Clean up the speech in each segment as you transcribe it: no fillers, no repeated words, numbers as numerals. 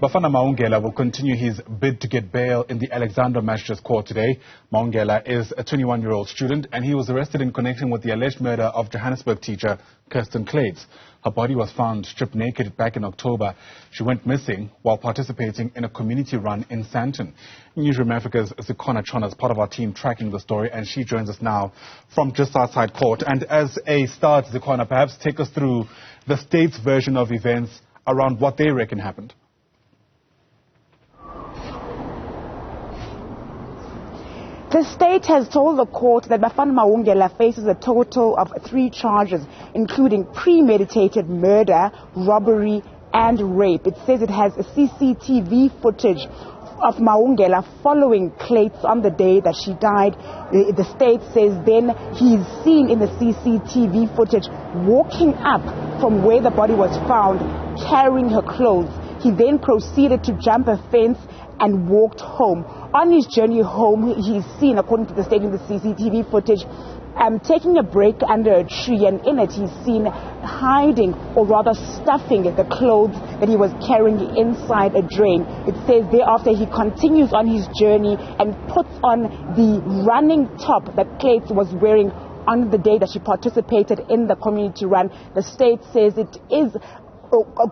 Bafana Mahungela will continue his bid to get bail in the Alexandra Magistrate's Court today. Mahungela is a 21-year-old student and he was arrested in connection with the alleged murder of Johannesburg teacher Kirsten Kluyts. Her body was found stripped naked back in October. She went missing while participating in a community run in Sandton. Newzroom Afrika's Zikhona Tshona is part of our team tracking the story, and she joins us now from just outside court. And as a start, Zikhona, perhaps take us through the state's version of events around what they reckon happened. The state has told the court that Bafana Mahungela faces a total of 3 charges, including premeditated murder, robbery, and rape. It says it has CCTV footage of Mahungela following Kluyts on the day that she died. The state says then he's seen in the CCTV footage walking up from where the body was found, carrying her clothes. He then proceeded to jump a fence and walked home. On his journey home, he's seen, according to the state in the CCTV footage, taking a break under a tree, and in it he's seen hiding, or rather stuffing, the clothes that he was carrying inside a drain. It says thereafter he continues on his journey and puts on the running top that Kluyts was wearing on the day that she participated in the community run. The state says it is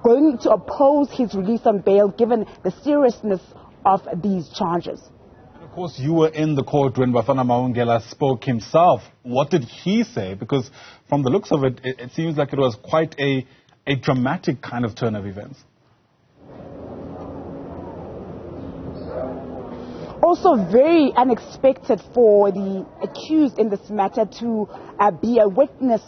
going to oppose his release on bail given the seriousness of these charges. And of course, you were in the court when Bafana Mahungela spoke himself. What did he say? Because from the looks of it, it seems like it was quite a dramatic kind of turn of events. Also very unexpected for the accused in this matter to be a witness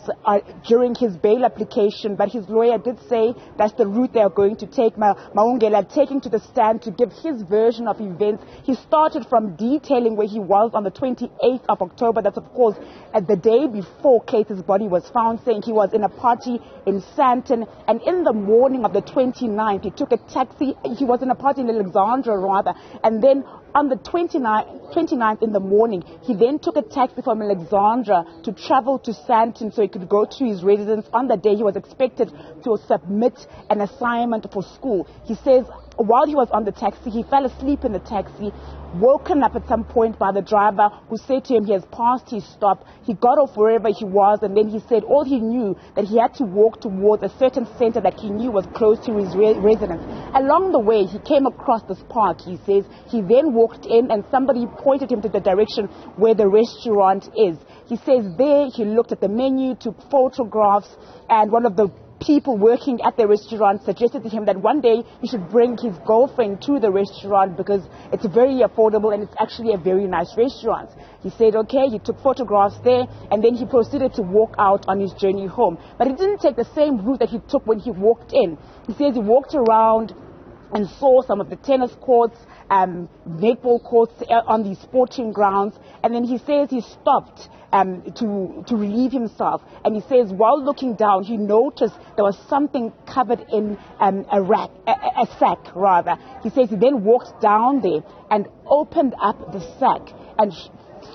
during his bail application, but his lawyer did say that's the route they are going to take. Mahungela taking to the stand to give his version of events. He started from detailing where he was on the 28th of October. That's, of course, the day before Kluyts' body was found, saying he was in a party in Sandton, and in the morning of the 29th, he took a taxi. He was in a party in Alexandra, rather, and then on the 29th in the morning, he then took a taxi from Alexandra to travel to Sandton so he could go to his residence. On the day, he was expected to submit an assignment for school. He says while he was on the taxi, he fell asleep in the taxi, woken up at some point by the driver who said to him he has passed his stop. He got off wherever he was, and then he said all he knew that he had to walk towards a certain center that he knew was close to his residence. Along the way, he came across this park, he says. He then walked in and somebody pointed him to the direction where the restaurant is. He says there he looked at the menu, took photographs, and one of the people working at the restaurant suggested to him that one day he should bring his girlfriend to the restaurant because it's very affordable and it's actually a very nice restaurant. He said, okay, he took photographs there, and then he proceeded to walk out on his journey home. But he didn't take the same route that he took when he walked in. He says he walked around and saw some of the tennis courts, netball courts on the sporting grounds, and then he says he stopped to relieve himself, and he says while looking down he noticed there was something covered in a sack rather. He says he then walked down there and opened up the sack and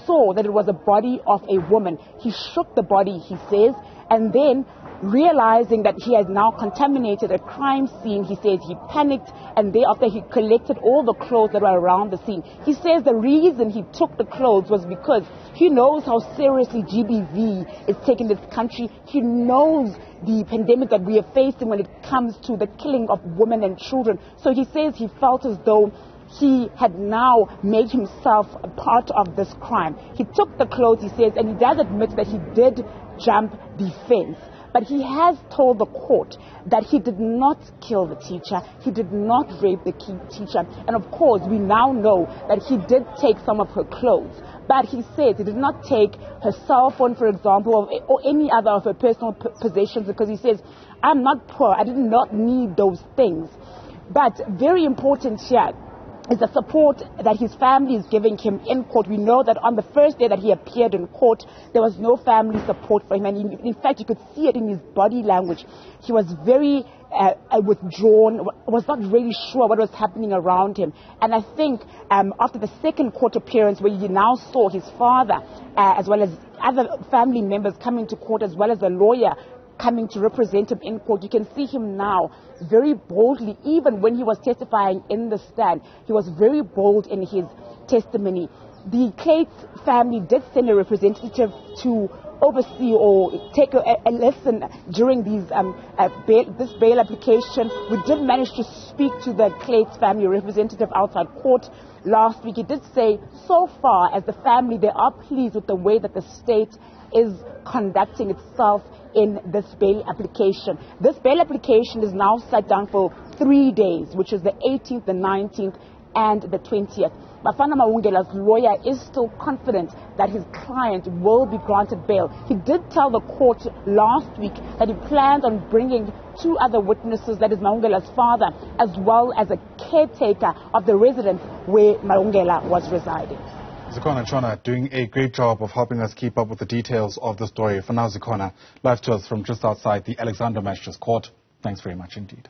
saw that it was a body of a woman. He shook the body, he says, and then realizing that he had now contaminated a crime scene, he says he panicked, and thereafter he collected all the clothes that were around the scene. He says the reason he took the clothes was because he knows how seriously GBV is taking this country. He knows the pandemic that we are facing when it comes to the killing of women and children. So he says he felt as though he had now made himself a part of this crime. He took the clothes, he says, and he does admit that he did jump the fence. But he has told the court that he did not kill the teacher, he did not rape the teacher, and of course we now know that he did take some of her clothes. But he says he did not take her cell phone, for example, or any other of her personal possessions, because he says, I'm not poor, I did not need those things. But very important here is the support that his family is giving him in court. We know that on the first day that he appeared in court, there was no family support for him. And in fact, you could see it in his body language. He was very withdrawn, was not really sure what was happening around him. And I think after the second court appearance, where you now saw his father, as well as other family members coming to court, as well as a lawyer, coming to represent him in court. You can see him now very boldly, even when he was testifying in the stand, he was very bold in his testimony. The Kluyts family did send a representative to oversee or take a lesson during this bail application. We did manage to speak to the Kluyts family representative outside court last week. He did say, so far as the family, they are pleased with the way that the state is conducting itself in this bail application. This bail application is now set down for 3 days, which is the 18th, the 19th, and the 20th. Bafana Mahungela's lawyer is still confident that his client will be granted bail. He did tell the court last week that he plans on bringing 2 other witnesses, that is Mahungela's father, as well as a caretaker of the residence where Mahungela was residing. Zikhona and Tshona doing a great job of helping us keep up with the details of the story. For now, Zikhona, live to us from just outside the Alexandra Magistrate's Court. Thanks very much indeed.